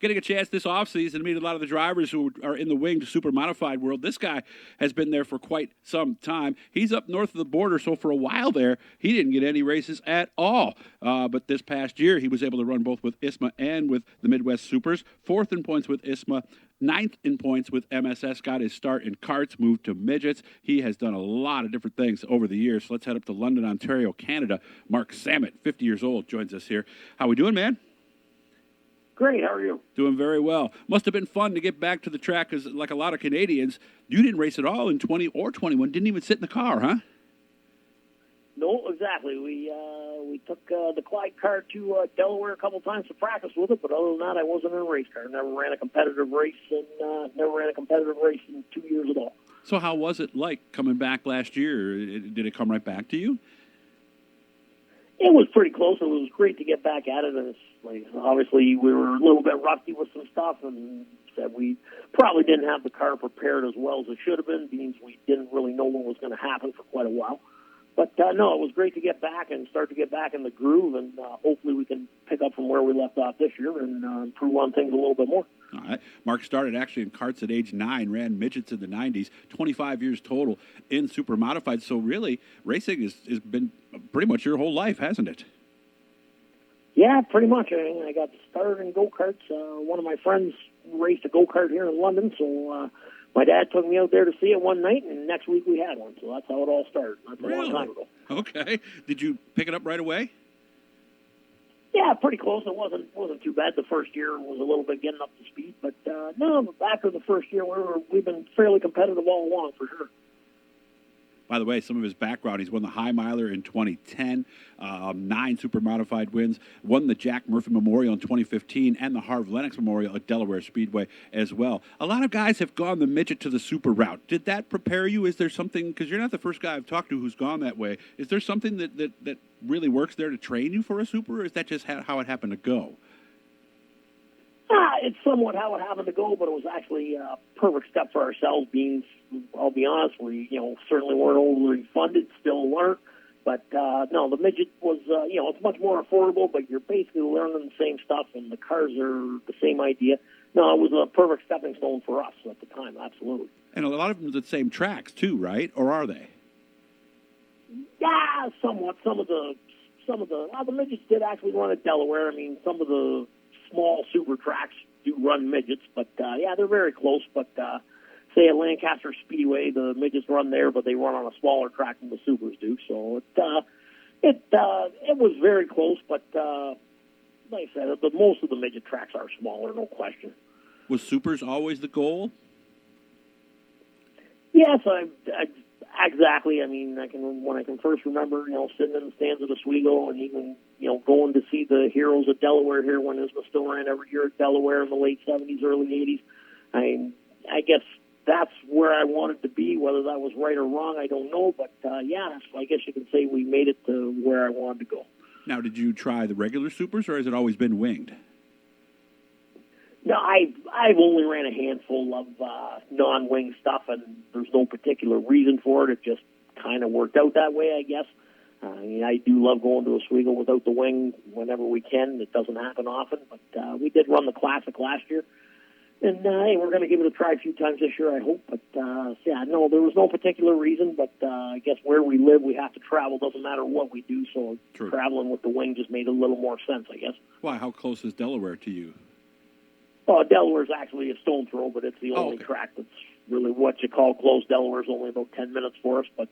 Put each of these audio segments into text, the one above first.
getting a chance this offseason to meet a lot of the drivers who are in the winged super modified world. This guy has been there for quite some time. He's up north of the border, so for a while there, he didn't get any races at all. But this past year, he was able to run both with ISMA and with the Midwest Supers. Fourth in points with ISMA, ninth in points with MSS, got his start in karts, moved to midgets. He has done a lot of different things over the years. So let's head up to London, Ontario, Canada. Mark Sammut, 50 years old, joins us here. How we doing, man? Great, how are you? Doing very well. Must have been fun to get back to the track because, like a lot of Canadians, you didn't race at all in 20 or 21. Didn't even sit in the car, huh? No, exactly. We took the Clyde car to Delaware a couple times to practice with it, but other than that, I wasn't in a race car. Never ran a competitive race, and never ran a competitive race in 2 years at all. So how was it like coming back last year? Did it come right back to you? It was pretty close. It was great to get back at it. And it's like, obviously, we were a little bit rusty with some stuff, and said we probably didn't have the car prepared as well as it should have been, means we didn't really know what was going to happen for quite a while. But, no, it was great to get back and start to get back in the groove, and hopefully we can pick up from where we left off this year and improve on things a little bit more. All right. Mark started actually in karts at age 9, ran midgets in the 90s, 25 years total in super modified. So really, racing has been pretty much your whole life, hasn't it? Yeah, pretty much. I got started in go-karts. One of my friends raced a go-kart here in London, so my dad took me out there to see it one night, and next week we had one. So that's how it all started. That's a long time ago. Okay. Did you pick it up right away? Yeah, pretty close. It wasn't too bad. The first year was a little bit getting up to speed, but no, after the first year, we've been fairly competitive all along for sure. By the way, some of his background, he's won the High Miler in 2010, 9 super modified wins, won the Jack Murphy Memorial in 2015, and the Harv Lennox Memorial at Delaware Speedway as well. A lot of guys have gone the midget to the super route. Did that prepare you? Is there something, because you're not the first guy I've talked to who's gone that way, is there something that really works there to train you for a super, or is that just how it happened to go? It's somewhat how it happened to go, but it was actually a perfect step for ourselves. Being, I'll be honest, we certainly weren't overly funded, still weren't. But no, the midget was it's much more affordable, but you're basically learning the same stuff, and the cars are the same idea. No, it was a perfect stepping stone for us at the time, absolutely. And a lot of them are the same tracks too, right? Or are they? Yeah, somewhat. Some of the midgets did actually run at Delaware. I mean, some of the small super tracks do run midgets, but yeah, they're very close. But say at Lancaster Speedway, the midgets run there, but they run on a smaller track than the supers do. So it was very close, but like I said, most of the midget tracks are smaller, no question. Was supers always the goal? Yes, exactly. I mean, when I can first remember, sitting in the stands at Oswego and even, going to see the heroes of Delaware here when ISMA still ran every year at Delaware in the late 70s, early 80s. I guess that's where I wanted to be. Whether that was right or wrong, I don't know. But, yeah, I guess you can say we made it to where I wanted to go. Now, did you try the regular supers, or has it always been winged? No, I've only ran a handful of non-wing stuff, and there's no particular reason for it. It just kind of worked out that way, I guess. I do love going to Oswego without the wing whenever we can. It doesn't happen often, but we did run the Classic last year. And, hey, we're going to give it a try a few times this year, I hope. But, yeah, no, there was no particular reason, but I guess where we live, we have to travel. Doesn't matter what we do, so True. Traveling with the wing just made a little more sense, I guess. Why? How close is Delaware to you? Delaware's actually a stone throw, but it's the only track that's really what you call close. Delaware's only about 10 minutes for us, but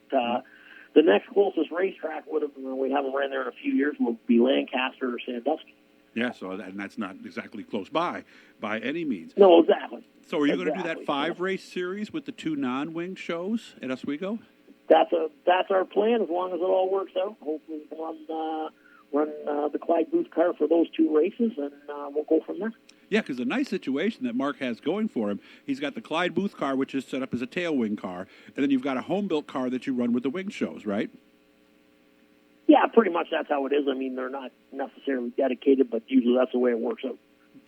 the next closest racetrack we haven't ran there in a few years, will be Lancaster or Sandusky. Yeah, and that's not exactly close by any means. No, exactly. So are you going to do that 5-race series with the 2 non-winged shows at Oswego? That's our plan, as long as it all works out. Hopefully we can run the Clyde Booth car for those 2 races, and we'll go from there. Yeah, because the nice situation that Mark has going for him, he's got the Clyde Booth car, which is set up as a tailwing car, and then you've got a home-built car that you run with the wing shows, right? Yeah, pretty much that's how it is. I mean, they're not necessarily dedicated, but usually that's the way it works out.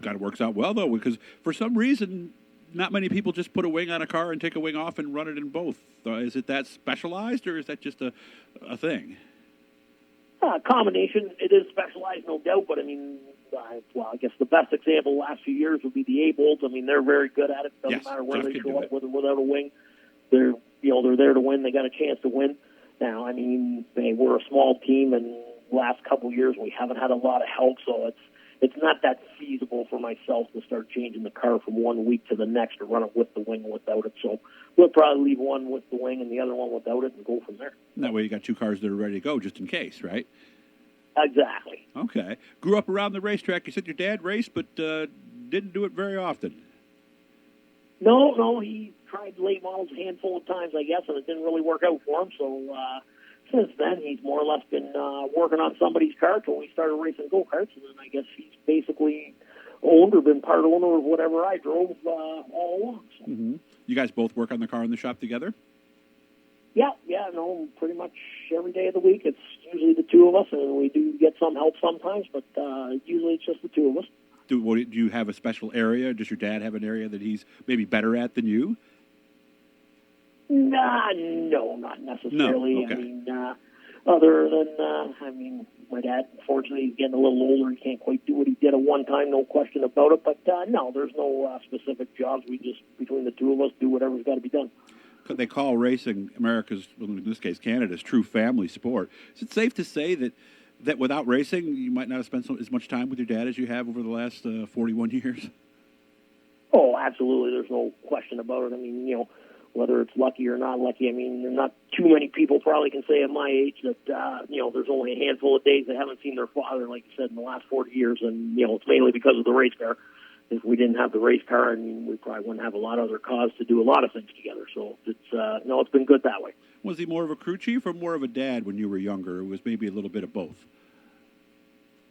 God, it works out well, though, because for some reason, not many people just put a wing on a car and take a wing off and run it in both. Is it that specialized, or is that just a thing? Combination. It is specialized, no doubt, but I mean, well, I guess the best example the last few years would be the A-Bolts. I mean, they're very good at it. Doesn't Yes, matter where Jeff they can show do up, it. with or without a wing. They're there to win. They got a chance to win. Now, I mean, we're a small team, and last couple of years we haven't had a lot of help, so it's not that feasible for myself to start changing the car from 1 week to the next or run it with the wing or without it. So we'll probably leave one with the wing and the other one without it and go from there. And that way you got two cars that are ready to go just in case, right? Exactly. Okay. Grew up around the racetrack. You said your dad raced, but didn't do it very often. No, he tried late models a handful of times, I guess, and it didn't really work out for him. So since then, he's more or less been working on somebody's car until we started racing go-karts, and then I guess he's basically owned or been part owner of whatever I drove all along. So. Mm-hmm. You guys both work on the car in the shop together? Yeah, no, pretty much every day of the week. It's usually the two of us, and we do get some help sometimes, but usually it's just the two of us. Do you have a special area? Does your dad have an area that he's maybe better at than you? No, not necessarily. No, okay. I mean, other than, my dad, unfortunately, he's getting a little older. He can't quite do what he did at one time, no question about it. But, no, there's no specific jobs. We just, between the two of us, do whatever's got to be done. They call racing America's, well, in this case, Canada's true family sport. Is it safe to say that without racing, you might not have spent as much time with your dad as you have over the last 41 years? Oh, absolutely. There's no question about it. I mean, whether it's lucky or not lucky, I mean, there's not too many people probably can say at my age that, there's only a handful of days they haven't seen their father, like you said, in the last 40 years. And, it's mainly because of the race car. If we didn't have the race car, we probably wouldn't have a lot of other cause to do a lot of things together. So it's been good that way. Was he more of a crew chief or more of a dad when you were younger? It was maybe a little bit of both.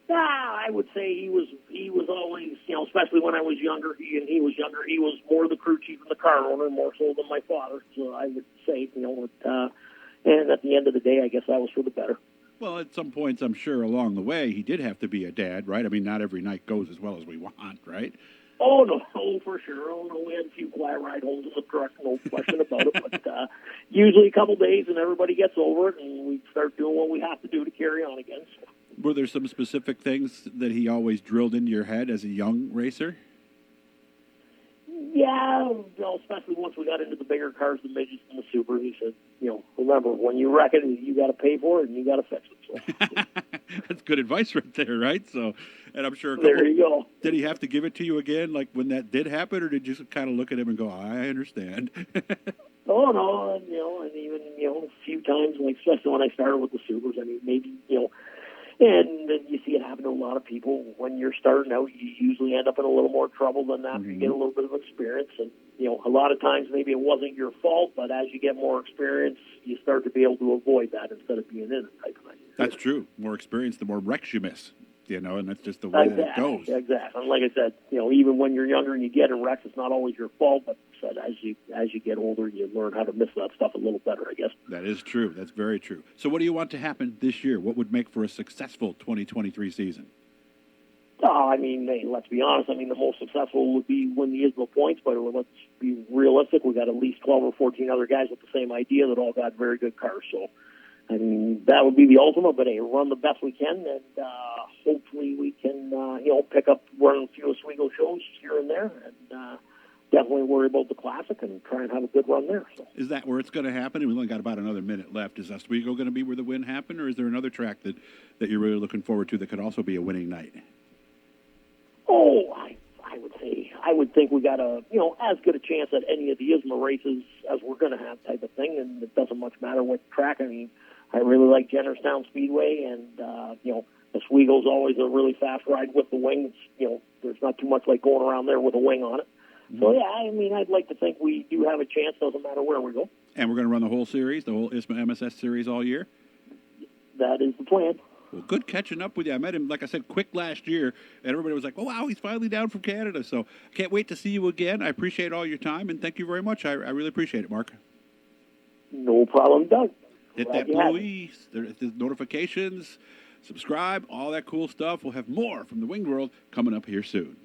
I would say he was always, especially when I was younger, he was younger, he was more the crew chief and the car owner, more so than my father. So I would say, and at the end of the day, I guess that was for the better. Well, at some points, I'm sure along the way, he did have to be a dad, right? I mean, not every night goes as well as we want, right? Oh, no, for sure. Oh, no, we had a few quiet ride homes in the truck, no question about it. But usually a couple days and everybody gets over it, and we start doing what we have to do to carry on again. So. Were there some specific things that he always drilled into your head as a young racer? Yeah, especially once we got into the bigger cars, the midgets and the supers. He said, remember, when you wreck it, you got to pay for it and you got to fix it. So. That's good advice right there, right? So, and I'm sure there you go. Did he have to give it to you again, like when that did happen, or did you just kind of look at him and go, I understand? Oh, no, and even, a few times, like, especially when I started with the supers, maybe, and you see it happen to a lot of people. When you're starting out, you usually end up in a little more trouble than after you get a little bit of experience. And, a lot of times maybe it wasn't your fault, but as you get more experience, you start to be able to avoid that instead of being in it type of thing. That's true. More experience, the more wrecks you miss, and that's just the way that it goes. Exactly. And like I said, even when you're younger and you get in wrecks, it's not always your fault, but as you get older, you learn how to miss that stuff a little better, I guess. That is true. That's very true. So what do you want to happen this year? What would make for a successful 2023 season? Let's be honest. The most successful would be win the ISMA points, but let's be realistic. We got at least 12 or 14 other guys with the same idea that all got very good cars. So, that would be the ultimate. But run the best we can, and hopefully we can, pick up running a few Oswego shows here and there, and definitely worry about the Classic and try and have a good run there. So. Is that where it's going to happen? We've only got about another minute left. Is Oswego going to be where the win happened, or is there another track that you're really looking forward to that could also be a winning night? Oh, I would think we got as good a chance at any of the ISMA races as we're going to have type of thing, and it doesn't much matter what track. I really like Jennerstown Speedway, and, Oswego's always a really fast ride with the wing. There's not too much like going around there with a wing on it. So, yeah, I'd like to think we do have a chance, doesn't matter where we go. And we're going to run the whole series, the whole ISMA MSS series all year? That is the plan. Well, good catching up with you. I met him, like I said, quick last year, and everybody was like, oh, wow, he's finally down from Canada. So can't wait to see you again. I appreciate all your time, and thank you very much. I really appreciate it, Mark. No problem, Doug. Hit that blue E, the notifications, subscribe, all that cool stuff. We'll have more from the Winged World coming up here soon.